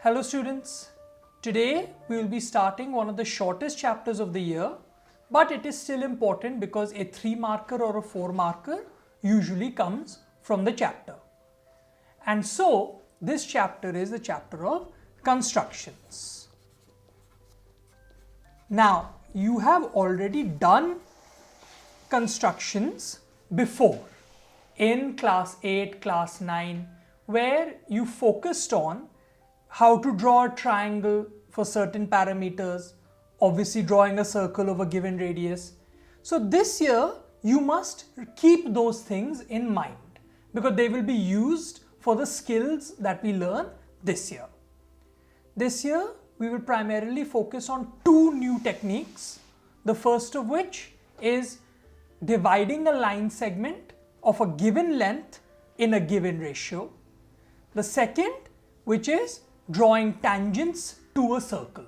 Hello students, today we will be starting one of the shortest chapters of the year, but it is still important because a 3-marker or a 4-marker usually comes from the chapter. And so this chapter is the chapter of constructions. Now you have already done constructions before in class 8, class 9, where you focused on how to draw a triangle for certain parameters, obviously drawing a circle of a given radius. So this year you must keep those things in mind because they will be used for the skills that we learn this year. This year we will primarily focus on 2 new techniques, the first of which is dividing a line segment of a given length in a given ratio. The second, which is drawing tangents to a circle.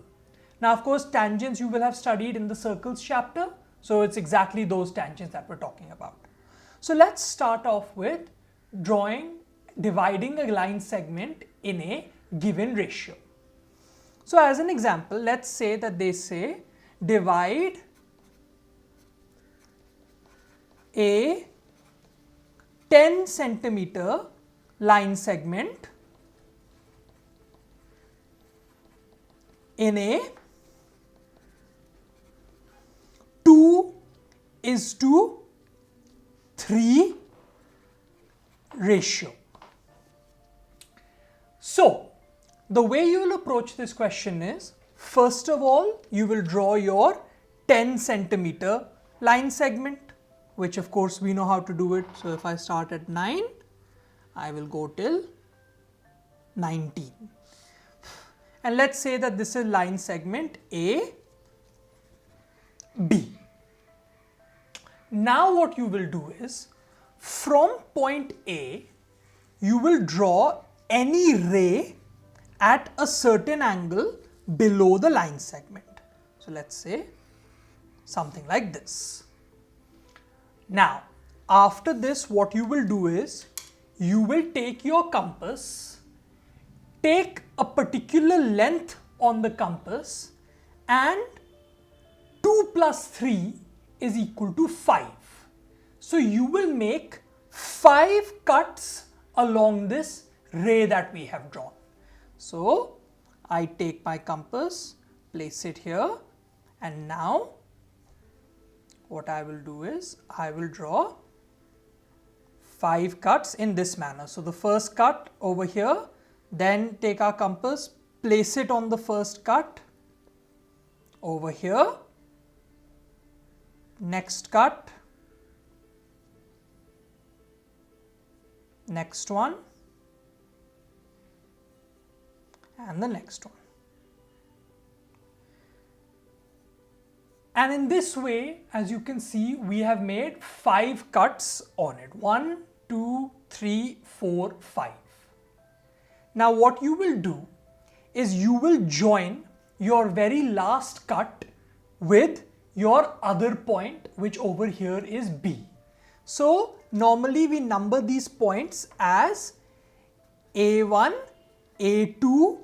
Now of course tangents you will have studied in the circles chapter, so it's exactly those tangents that we're talking about. So let's start off with dividing a line segment in a given ratio. So as an example, let's say that they say divide a 10 centimeter line segment in a 2:3 ratio. So the way you will approach this question is, first of all, you will draw your 10 centimeter line segment, which of course we know how to do it. So if I start at 9, I will go till 19. And let's say that this is line segment A, B. Now what you will do is, from point A, you will draw any ray at a certain angle below the line segment. So let's say something like this. Now, after this, what you will do is, you will take your compass, take a particular length on the compass, and 2 plus 3 is equal to 5. So you will make 5 cuts along this ray that we have drawn. So I take my compass, place it here, and now what I will do is I will draw 5 cuts in this manner. So the first cut over here, then take our compass, place it on the first cut over here, next cut, next one, and the next one. And in this way, as you can see, we have made 5 cuts on it. 1, 2, 3, 4, 5. Now what you will do is you will join your very last cut with your other point, which over here is B. So normally we number these points as A1, A2,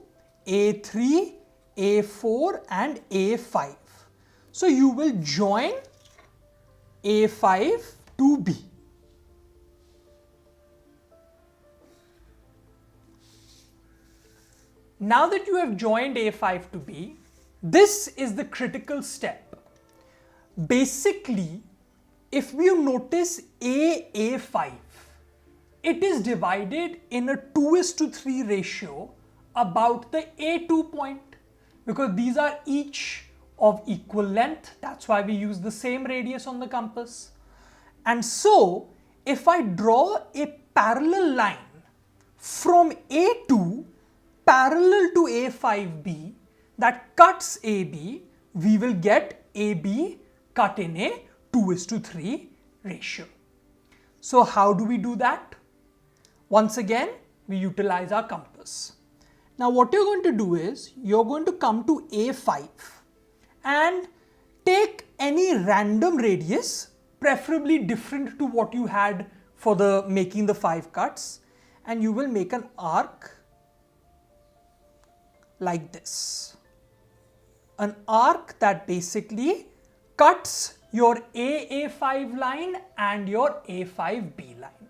A3, A4 and A5. So you will join A5 to B. Now that you have joined A5 to B, this is the critical step. Basically, if you notice A5, it is divided in a 2:3 ratio about the A2 point, because these are each of equal length. That's why we use the same radius on the compass. And so if I draw a parallel line from A2 parallel to A5B that cuts AB, we will get AB cut in a 2:3 ratio. So how do we do that? Once again, we utilize our compass. Now what you're going to do is, you're going to come to A5 and take any random radius, preferably different to what you had for making the 5 cuts, and you will make an arc like this. An arc that basically cuts your AA5 line and your A5B line.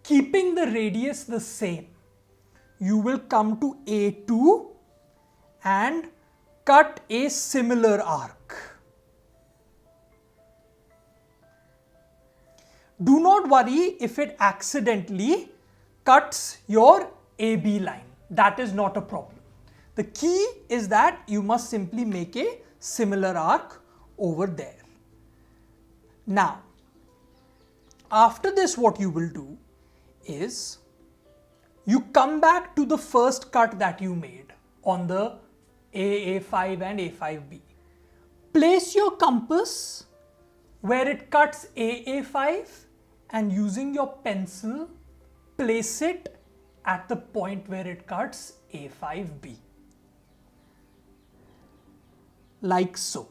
Keeping the radius the same, you will come to A2 and cut a similar arc. Do not worry if it accidentally cuts your AB line. That is not a problem. The key is that you must simply make a similar arc over there. Now, after this, what you will do is you come back to the first cut that you made on the AA5 and A5B. Place your compass where it cuts AA5 and using your pencil, place it at the point where it cuts A5B. Like so.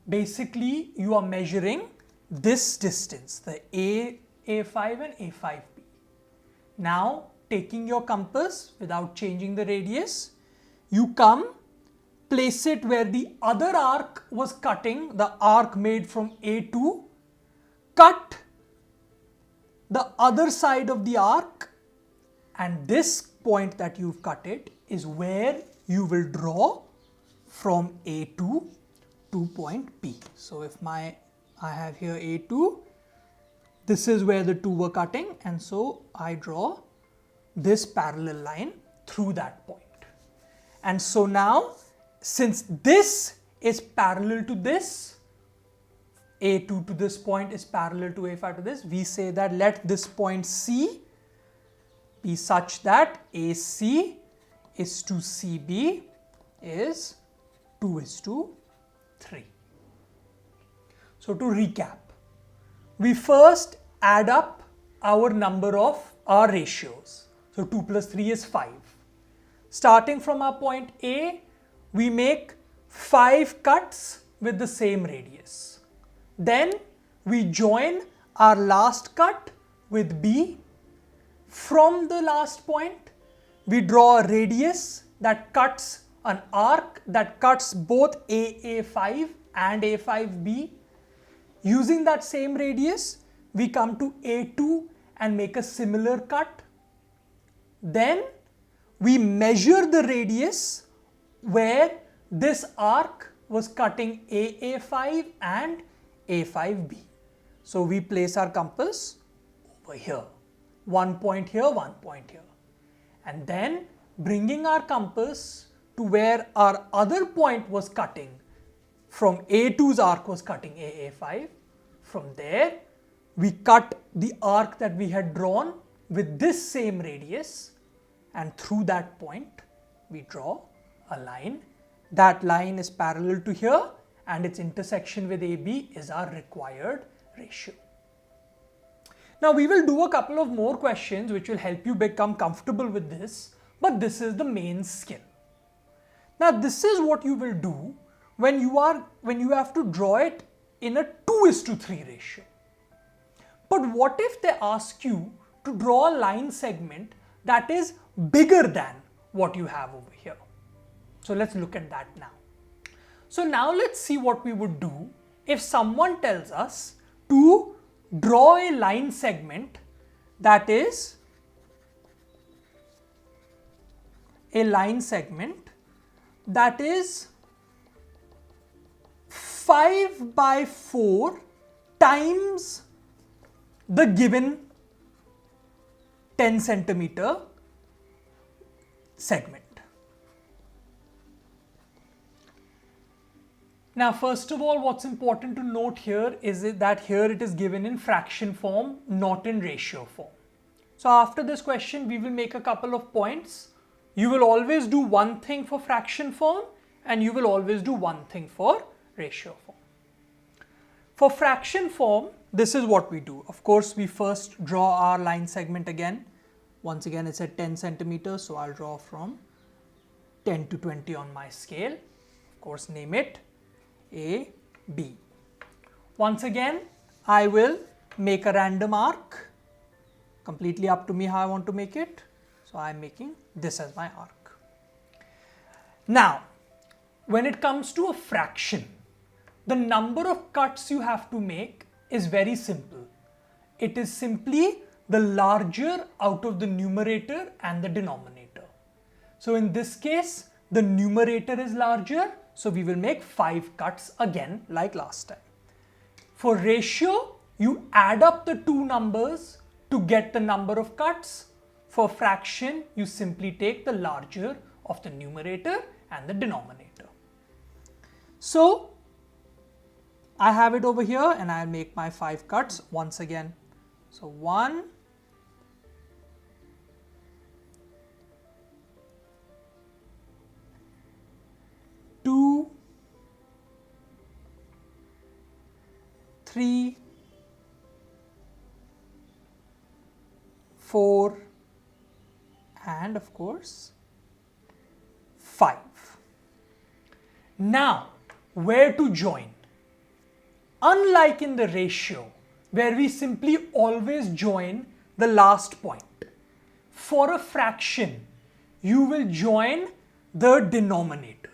Basically, you are measuring this distance, the A5 and A5B. Now, taking your compass without changing the radius, you come, place it where the other arc was cutting, the arc made from A2, cut the other side of the arc, and this point that you've cut it is where you will draw from A2 to point P. So if I have here A2, this is where the two were cutting, and so I draw this parallel line through that point. And so now, since this is parallel to this, A2 to this point is parallel to A5 to this, we say that let this point C be such that AC is to CB is 2:3. So to recap, we first add up our number of our ratios. So 2 plus 3 is 5. Starting from our point A, we make 5 cuts with the same radius. Then we join our last cut with B. From the last point, we draw a radius that cuts an arc that cuts both AA5 and A5B. Using that same radius, we come to A2 and make a similar cut. Then we measure the radius where this arc was cutting AA5 and A5B. So we place our compass over here. 1 point here, 1 point here. And then bringing our compass to where our other point was cutting, from A2's arc was cutting AA5. From there, we cut the arc that we had drawn with this same radius, and through that point, we draw a line. That line is parallel to here, and its intersection with AB is our required ratio. Now we will do a couple of more questions which will help you become comfortable with this, but this is the main skill. Now this is what you will do when you have to draw it in a 2:3 ratio. But what if they ask you to draw a line segment that is bigger than what you have over here? So let's look at that now. So now let's see what we would do if someone tells us to draw a line segment that is 5 by 4 times the given 10 centimeter segment. Now, first of all, what's important to note here is that here it is given in fraction form, not in ratio form. So after this question, we will make a couple of points. You will always do one thing for fraction form and you will always do one thing for ratio form. For fraction form, this is what we do. Of course, we first draw our line segment again. Once again, it's at 10 centimeters, so I'll draw from 10 to 20 on my scale. Of course, name it A, B. Once again, I will make a random arc, completely up to me how I want to make it. So I'm making this as my arc. Now, when it comes to a fraction, the number of cuts you have to make is very simple. It is simply the larger out of the numerator and the denominator. So in this case, the numerator is larger, so we will make 5 cuts again like last time. For ratio, you add up the two numbers to get the number of cuts. For fraction, you simply take the larger of the numerator and the denominator. So I have it over here and I'll make my 5 cuts once again. So 1, 2, 3, 4, and of course 5. Now, where to join? Unlike in the ratio, where we simply always join the last point, for a fraction, you will join the denominator.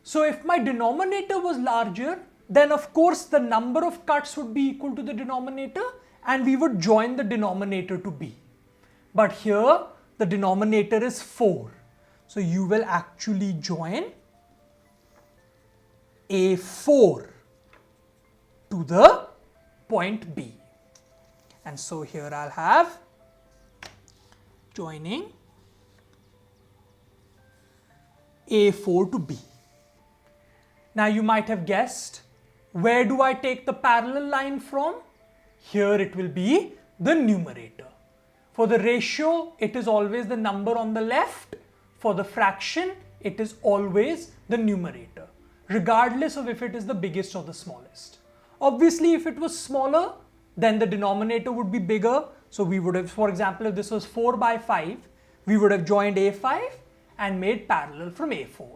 So if my denominator was larger, then of course the number of cuts would be equal to the denominator and we would join the denominator to b. But here the denominator is 4. So you will actually join a4 to the point B. And so here I'll have joining A4 to B. Now you might have guessed, where do I take the parallel line from? Here it will be the numerator. For the ratio, it is always the number on the left. For the fraction, it is always the numerator, regardless of if it is the biggest or the smallest. Obviously, if it was smaller, then the denominator would be bigger. So we would have, for example, if this was 4 by 5, we would have joined A5 and made parallel from A4.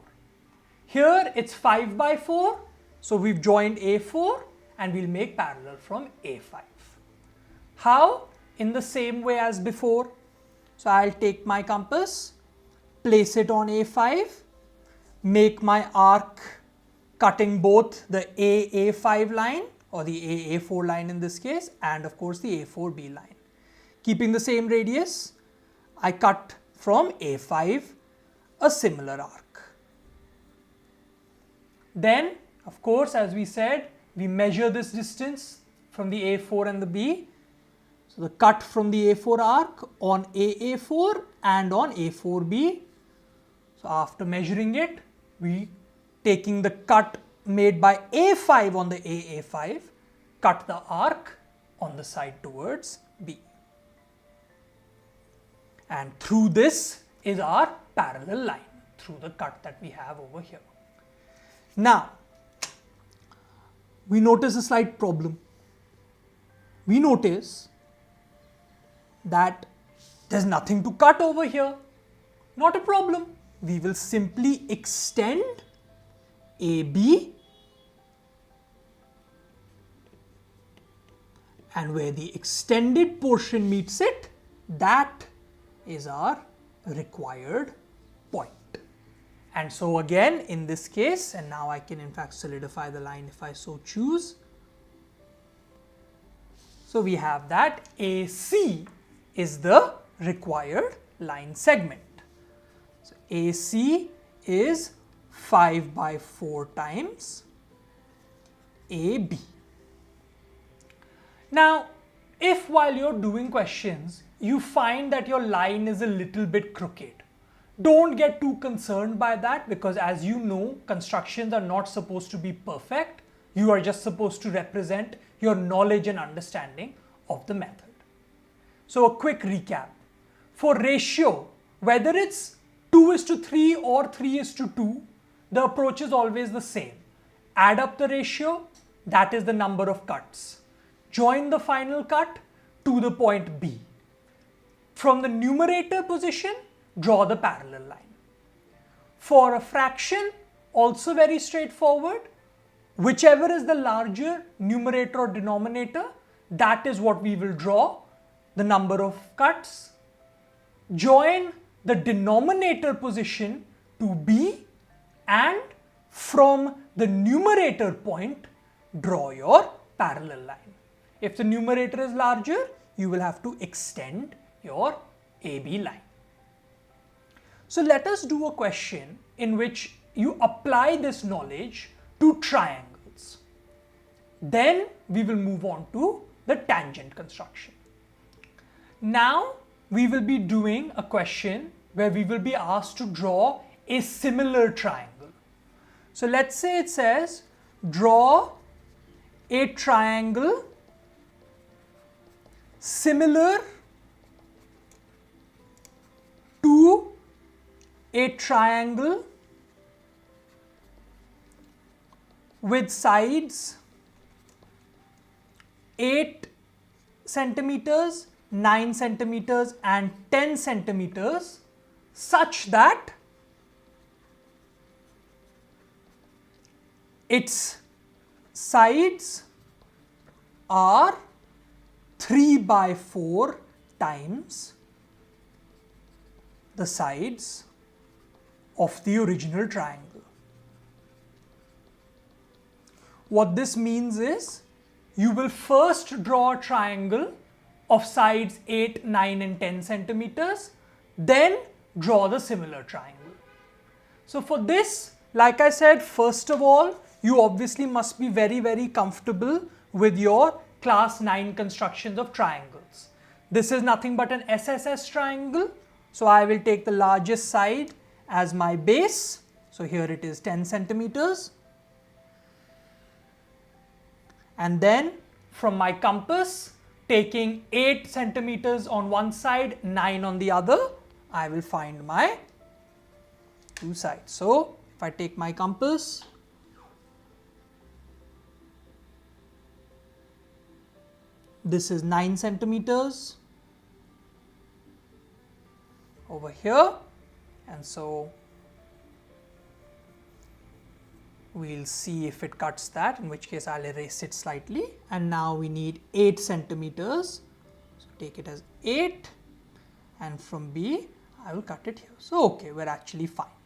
Here it's 5 by 4, so we've joined A4 and we'll make parallel from A5. How? In the same way as before. So I'll take my compass, place it on A5, make my arc cutting both the AA5 line or the AA4 line in this case, and of course the A4B line. Keeping the same radius, I cut from A5 a similar arc. Then, of course, as we said, we measure this distance from the A4 and the B. So the cut from the A4 arc on AA4 and on A4B. So after measuring it, we taking the cut made by A5 on the AA5, cut the arc on the side towards B. And through this is our parallel line, through the cut that we have over here. Now, we notice a slight problem. We notice that there's nothing to cut over here. Not a problem. We will simply extend AB, and where the extended portion meets it, that is our required point. And so again, in this case, and now I can in fact solidify the line if I so choose. So we have that AC is the required line segment. So AC is 5 by 4 times AB. Now, if while you're doing questions, you find that your line is a little bit crooked, don't get too concerned by that, because as you know, constructions are not supposed to be perfect. You are just supposed to represent your knowledge and understanding of the method. So a quick recap. For ratio, whether it's 2:3 or 3:2, the approach is always the same. Add up the ratio, that is the number of cuts. Join the final cut to the point B. From the numerator position, draw the parallel line. For a fraction, also very straightforward. Whichever is the larger numerator or denominator, that is what we will draw, the number of cuts. Join the denominator position to B and from the numerator point, draw your parallel line. If the numerator is larger, you will have to extend your AB line. So let us do a question in which you apply this knowledge to triangles. Then we will move on to the tangent construction. Now we will be doing a question where we will be asked to draw a similar triangle. So let's say it says draw a triangle similar to a triangle with sides 8 centimeters, 9 centimeters and 10 centimeters such that its sides are 3/4 times the sides of the original triangle. What this means is you will first draw a triangle of sides 8, 9 and 10 centimeters, then draw the similar triangle. So for this, like I said, first of all, you obviously must be very comfortable with your class 9 constructions of triangles. This is nothing but an SSS triangle. So I will take the largest side as my base. So here it is 10 centimeters. And then from my compass, taking 8 centimeters on one side, 9 on the other, I will find my two sides. So if I take my compass, this is 9 centimeters over here, and so we'll see if it cuts that, in which case I'll erase it slightly. And now we need 8 centimeters. So take it as 8, and from B I will cut it here. So okay, we're actually fine.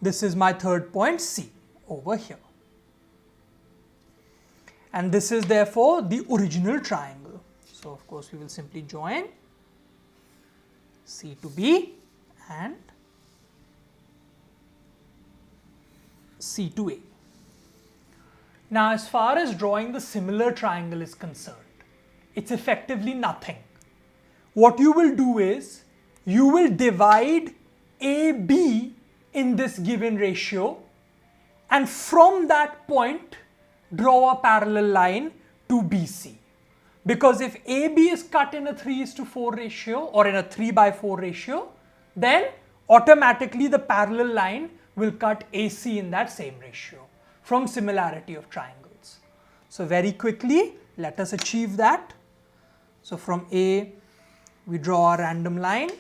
This is my third point C over here. And this is therefore the original triangle. So of course we will simply join C to B and C to A. Now as far as drawing the similar triangle is concerned, it's effectively nothing. What you will do is you will divide AB in this given ratio, and from that point draw a parallel line to BC. Because if AB is cut in a 3:4 ratio or in a 3/4 ratio, then automatically the parallel line will cut AC in that same ratio from similarity of triangles. So very quickly, let us achieve that. So from A, we draw a random line.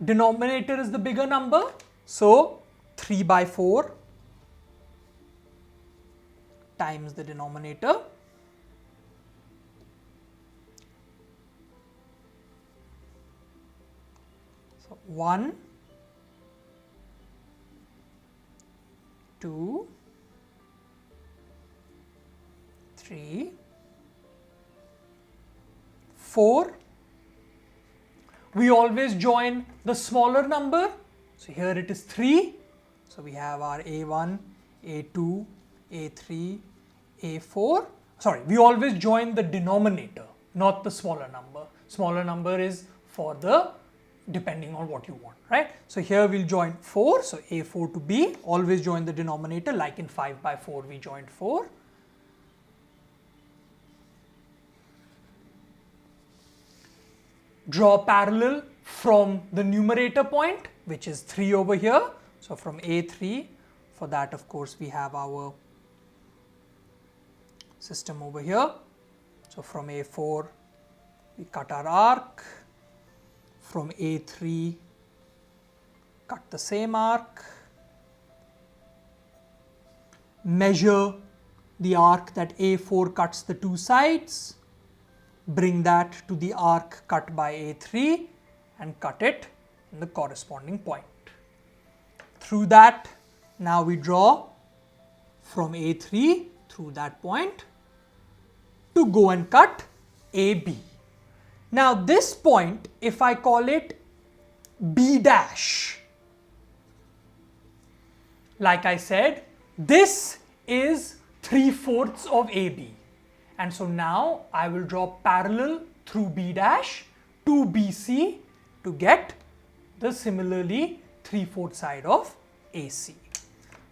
Denominator is the bigger number, so 3/4 times the denominator. So 1, 2, 3, 4. We always join the smaller number. So here it is 3. So we have our A1, A2, A3, A4. Sorry, we always join the denominator, not the smaller number. Smaller number is for the depending on what you want, right? So here we'll join 4. So A4 to B, always join the denominator, like in 5/4 we joined 4. Draw parallel from the numerator point, which is 3 over here. So from A3, for that of course we have our system over here. So from A4 we cut our arc. From A3 cut the same arc. Measure the arc that A4 cuts the two sides. Bring that to the arc cut by A3 and cut it in the corresponding point. through that. Now we draw from A3 through that point to go and cut AB. Now this point, if I call it B dash, like I said, this is 3/4 of AB. And so now I will draw parallel through B dash to BC to get the similarly 3/4 side of AC.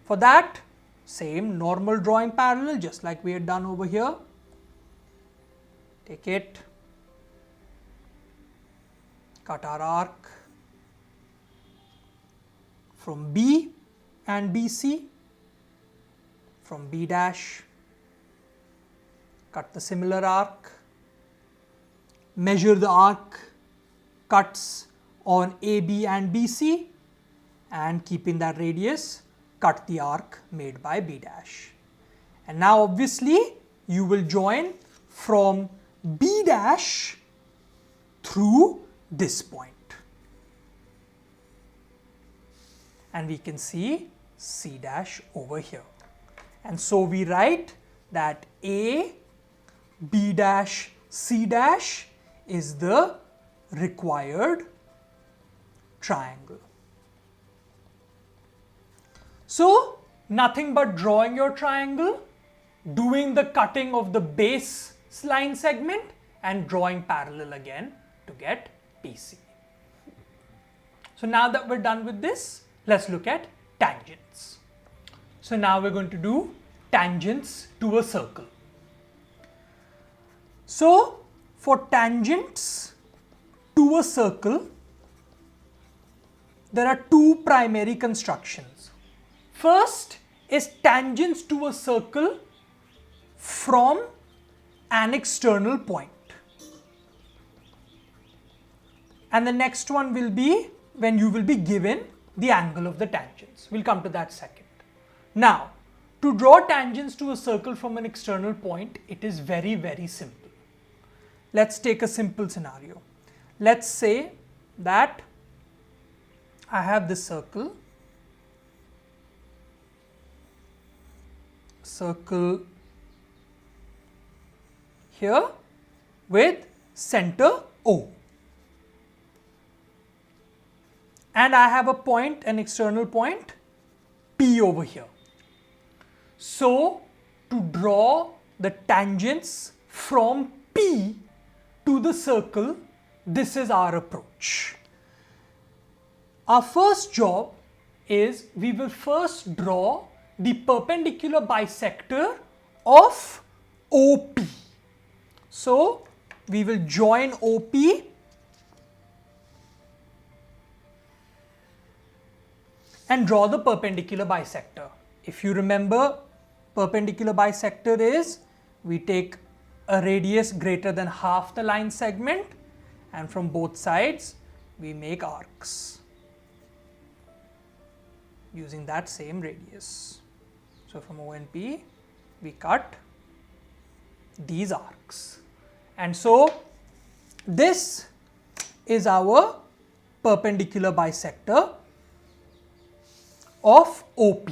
For that, same normal drawing parallel, just like we had done over here. Take it, cut our arc from B and BC, from B dash, cut the similar arc, measure the arc cuts on AB and BC, and keeping that radius, cut the arc made by B dash. And now obviously you will join from B dash through this point. And we can see C dash over here. And so we write that A, B dash, C dash is the required triangle. So nothing but drawing your triangle, doing the cutting of the base line segment and drawing parallel again to get PC. So now that we're done with this, let's look at tangents. So now we're going to do tangents to a circle. So for tangents to a circle, there are two primary constructions. First is tangents to a circle from an external point. And the next one will be when you will be given the angle of the tangents. We'll come to that second. Now, to draw tangents to a circle from an external point, it is very, very simple. Let's take a simple scenario. Let's say that I have this circle here with center O. And I have a point, an external point, P over here. So, to draw the tangents from P to the circle, this is our approach. Our first job is we will first draw the perpendicular bisector of OP. So, we will join OP and draw the perpendicular bisector. If you remember, perpendicular bisector is we take a radius greater than half the line segment and from both sides we make arcs using that same radius. So from O and P we cut these arcs, and so this is our perpendicular bisector of OP.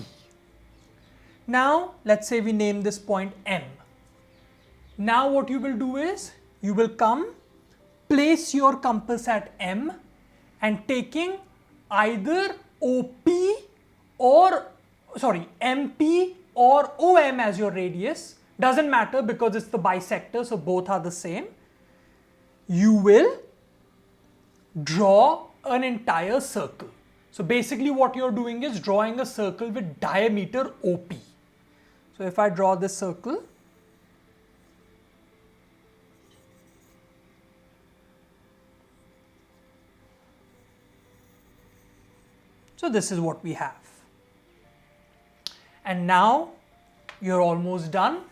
Now let's say we name this point M. Now what you will do is you will come, place your compass at M and taking either MP or OM as your radius, doesn't matter because it's the bisector, so both are the same. You will draw an entire circle. So basically what you're doing is drawing a circle with diameter OP. So if I draw this circle, so this is what we have. And now you're almost done.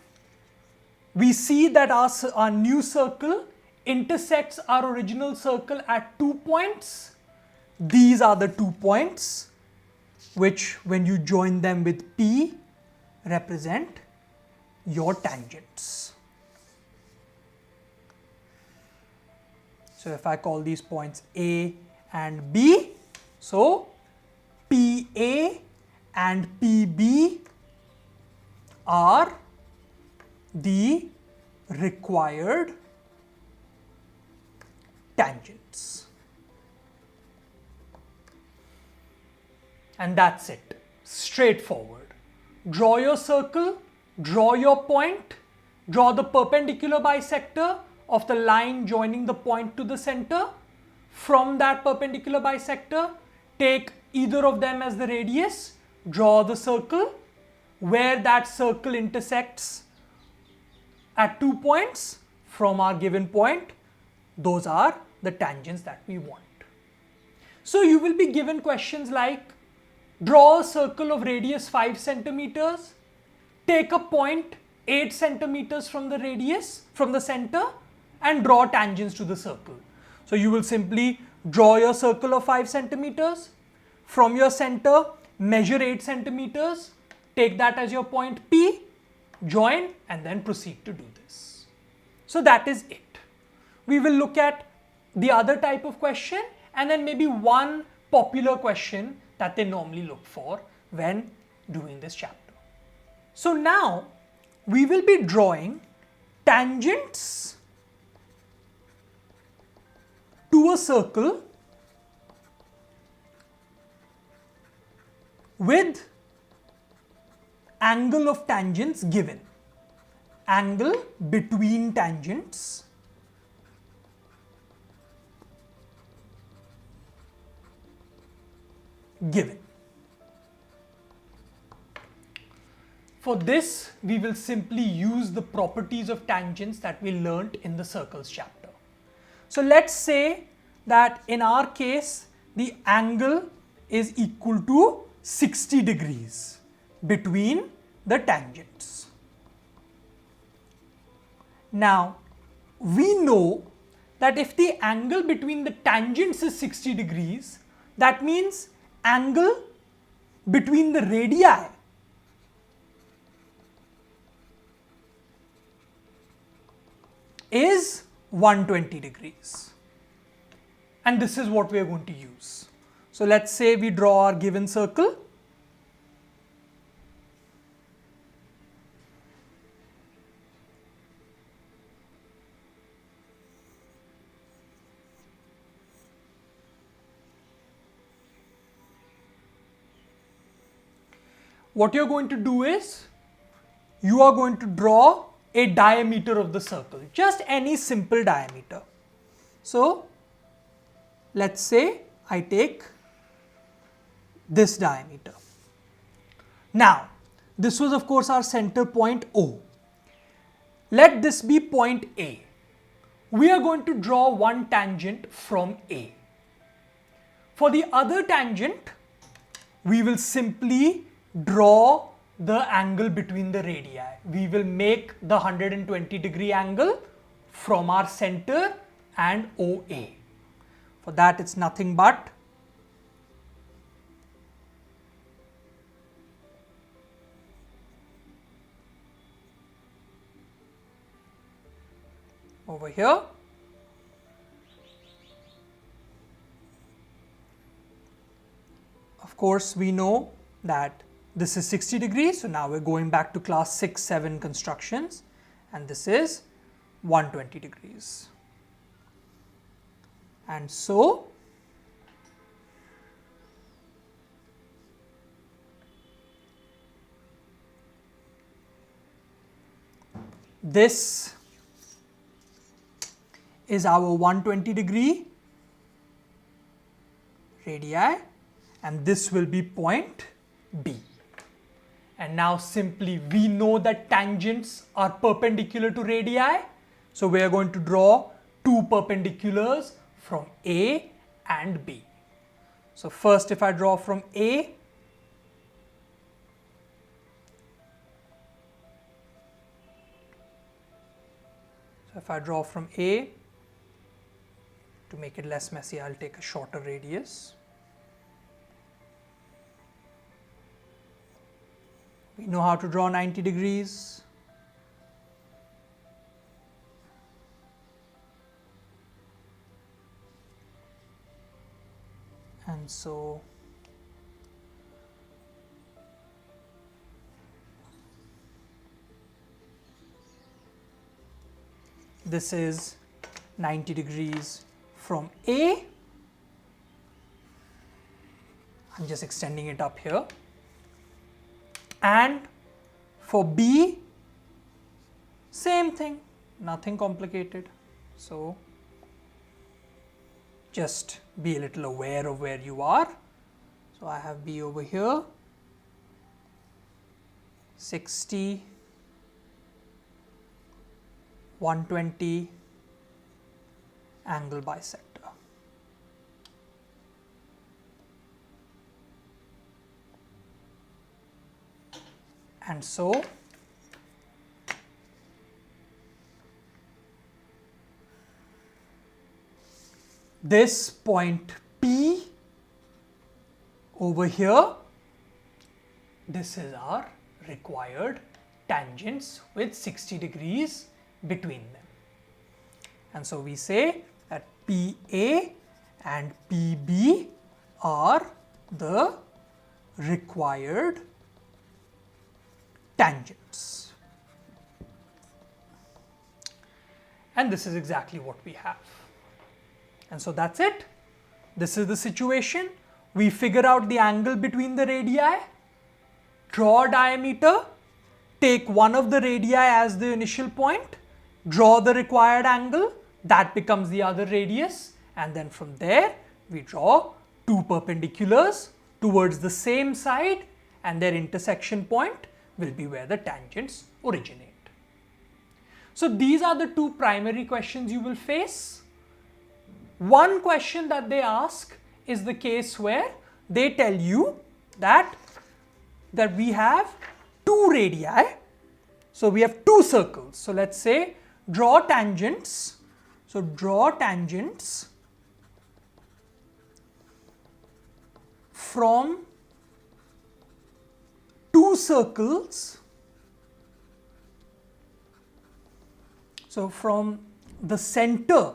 We see that our new circle intersects our original circle at 2 points. These are the 2 points which, when you join them with P, represent your tangents. So if I call these points A and B, so PA PA and PB are the required tangents. And that's it. Straightforward. Draw your circle, draw your point, draw the perpendicular bisector of the line joining the point to the center. From that perpendicular bisector, take either of them as the radius, draw the circle. Where that circle intersects at 2 points from our given point, those are the tangents that we want. So you will be given questions like, draw a circle of radius 5 centimeters, take a point 8 centimeters from the radius, from the center, and draw tangents to the circle. So you will simply draw your circle of 5 centimeters, from your center, measure 8 centimeters, take that as your point P, join, and then proceed to do this. So that is it. We will look at the other type of question and then maybe one popular question that they normally look for when doing this chapter. So now we will be drawing tangents to a circle with angle of tangents given, angle between tangents given. For this, we will simply use the properties of tangents that we learnt in the circles chapter. So let's say that in our case, the angle is equal to 60 degrees between the tangents. Now, we know that if the angle between the tangents is 60 degrees, that means angle between the radii is 120 degrees. And this is what we are going to use. So let's say we draw our given circle. What you're going to do is, you are going to draw a diameter of the circle, just any simple diameter. So let's say I take this diameter. Now, this was of course our center point O. Let this be point A. We are going to draw one tangent from A. For the other tangent, we will simply draw the angle between the radii. We will make the 120 degree angle from our center and OA. For that, it's nothing but over here. Of course, we know that this is 60 degrees. So now we're going back to class 6, 7 constructions, and this is 120 degrees. And so this is our 120 degree radii, and this will be point B. And now simply we know that tangents are perpendicular to radii. So we are going to draw two perpendiculars from A and B. So first, if I draw from A, to make it less messy, I'll take a shorter radius. We know how to draw 90 degrees. And so this is 90 degrees from A. I'm just extending it up here. And for B, same thing, nothing complicated. So just be a little aware of where you are. So I have B over here, 60, 120 angle bisector. And so this point P over here, this is our required tangents with 60 degrees between them. And so we say that PA and PB are the required tangents. And this is exactly what we have. And so that's it. This is the situation. We figure out the angle between the radii, draw a diameter, take one of the radii as the initial point, draw the required angle, that becomes the other radius, and then from there we draw two perpendiculars towards the same side, and their intersection point will be where the tangents originate. So these are the two primary questions you will face. One question that they ask is the case where they tell you that we have two radii. So we have two circles. So let's say draw tangents. So draw tangents from two circles. So from the center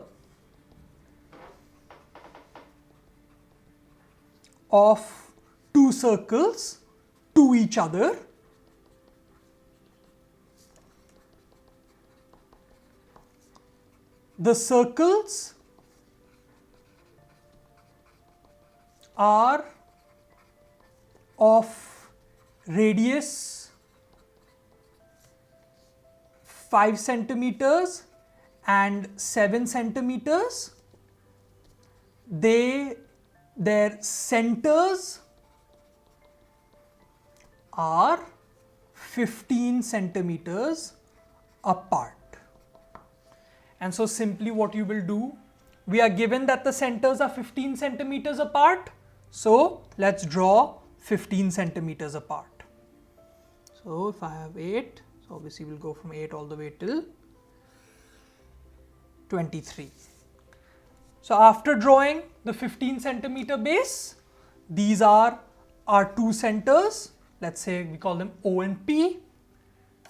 of two circles to each other, the circles are of radius 5 centimeters and 7 centimeters. Their centers are 15 centimeters apart. And so simply what you will do, we are given that the centers are 15 centimeters apart. So let's draw 15 centimeters apart. So if I have 8, so obviously we'll go from 8 all the way till 23. So after drawing the 15 centimeter base, these are our two centers. Let's say we call them O and P.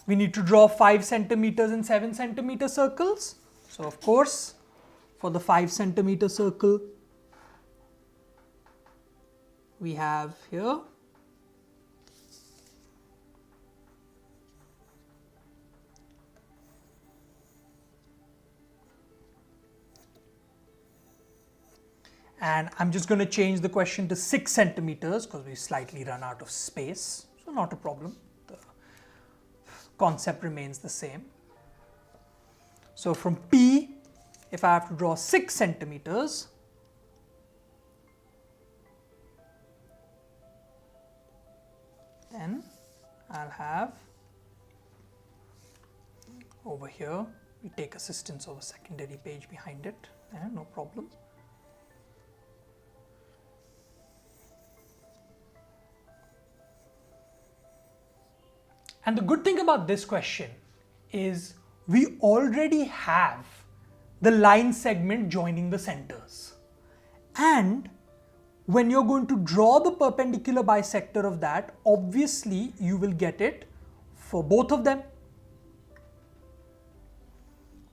We need to draw 5 centimeters and 7 centimeter circles. So of course, for the 5 centimeter circle, we have here and I'm just going to change the question to 6 centimeters because we slightly run out of space. So not a problem. The concept remains the same. So from P, if I have to draw 6 centimeters, then I'll have over here, we take assistance of a secondary page behind it, no problem. And the good thing about this question is we already have the line segment joining the centers. And when you're going to draw the perpendicular bisector of that, obviously you will get it for both of them.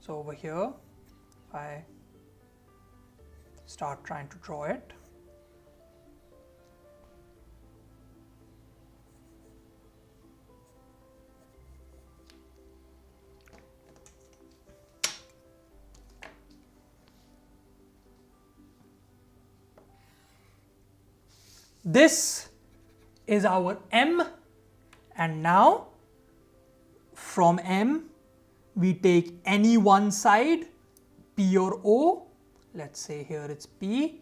So over here, if I start trying to draw it, This is our M, and now from M we take any one side, P or O. Let's say here it's P.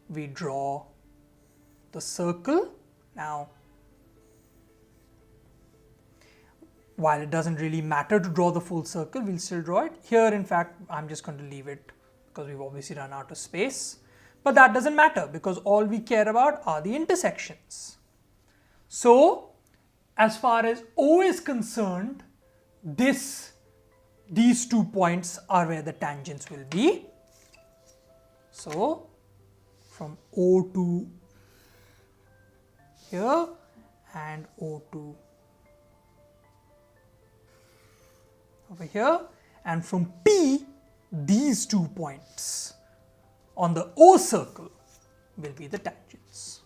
We draw the circle. Now, while it doesn't really matter to draw the full circle, we'll still draw it. Here, in fact, I'm just going to leave it because we've obviously run out of space. But that doesn't matter because all we care about are the intersections. So, as far as O is concerned, these 2 points are where the tangents will be. So, from O to here and O to over here, and from P, these 2 points on the O circle will be the tangents.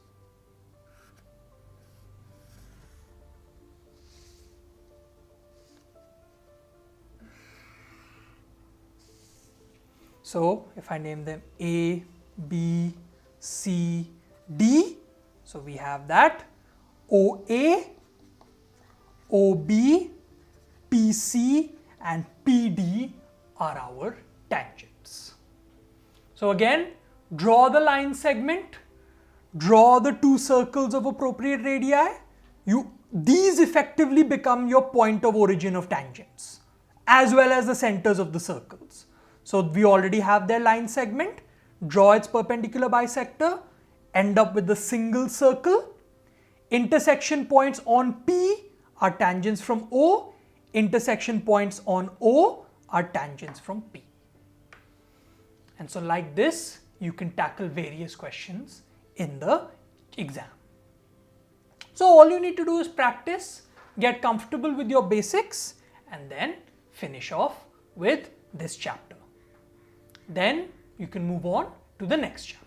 So, if I name them A, B, C, D, so we have that OA, OB, PC and PD are our tangents. So again, draw the line segment, draw the 2 circles of appropriate radii. These effectively become your point of origin of tangents, as well as the centers of the circles. So we already have their line segment, draw its perpendicular bisector, end up with the single circle. Intersection points on P are tangents from O, intersection points on O are tangents from P. And so like this, you can tackle various questions in the exam. So all you need to do is practice, get comfortable with your basics, and then finish off with this chapter. Then you can move on to the next chapter.